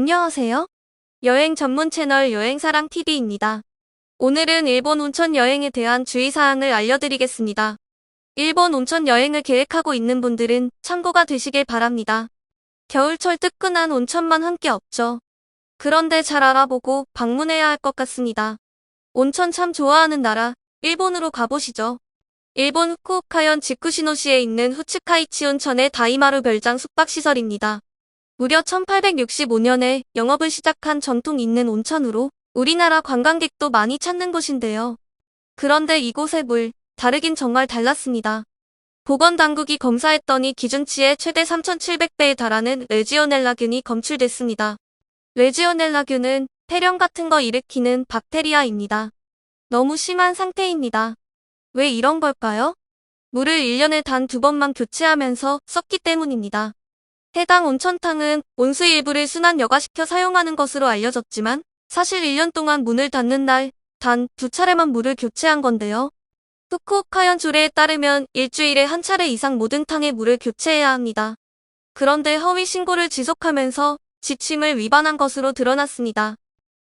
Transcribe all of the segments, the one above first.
안녕하세요. 여행 전문 채널 여행사랑TV입니다. 오늘은 일본 온천 여행에 대한 주의사항을 알려드리겠습니다. 일본 온천 여행을 계획하고 있는 분들은 참고가 되시길 바랍니다. 겨울철 뜨끈한 온천만 함께 없죠. 그런데 잘 알아보고 방문해야 할 것 같습니다. 온천 참 좋아하는 나라, 일본으로 가보시죠. 일본 후쿠오카현 지쿠시노시에 있는 후츠카이치 온천의 다이마루 별장 숙박시설입니다. 무려 1865년에 영업을 시작한 전통 있는 온천으로 우리나라 관광객도 많이 찾는 곳인데요. 그런데 이곳의 물, 다르긴 정말 달랐습니다. 보건당국이 검사했더니 기준치의 최대 3,700배에 달하는 레지오넬라균이 검출됐습니다. 레지오넬라균은 폐렴 같은 거 일으키는 박테리아입니다. 너무 심한 상태입니다. 왜 이런 걸까요? 물을 1년에 단 2번만 교체하면서 썩기 때문입니다. 해당 온천탕은 온수 일부를 순환 여과시켜 사용하는 것으로 알려졌지만 사실 1년 동안 문을 닫는 날 단 2차례만 물을 교체한 건데요. 후쿠오카현 조례에 따르면 일주일에 한 차례 이상 모든 탕에 물을 교체해야 합니다. 그런데 허위 신고를 지속하면서 지침을 위반한 것으로 드러났습니다.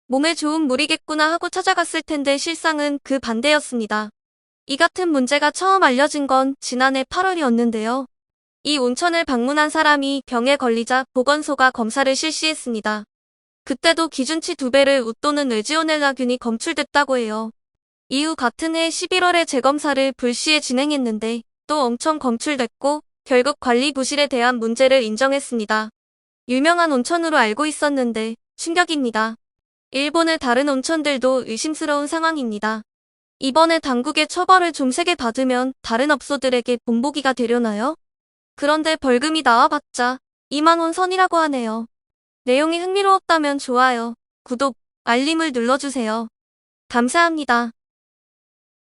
몸에 좋은 물이겠구나 하고 찾아갔을 텐데 실상은 그 반대였습니다. 이 같은 문제가 처음 알려진 건 지난해 8월이었는데요. 이 온천을 방문한 사람이 병에 걸리자 보건소가 검사를 실시했습니다. 그때도 기준치 2배를 웃도는 레지오넬라균이 검출됐다고 해요. 이후 같은 해 11월에 재검사를 불시에 진행했는데 또 엄청 검출됐고 결국 관리 부실에 대한 문제를 인정했습니다. 유명한 온천으로 알고 있었는데 충격입니다. 일본의 다른 온천들도 의심스러운 상황입니다. 이번에 당국의 처벌을 좀 세게 받으면 다른 업소들에게 본보기가 되려나요? 그런데 벌금이 나와봤자 2만 원 선이라고 하네요. 내용이 흥미로웠다면 좋아요, 구독, 알림을 눌러주세요. 감사합니다.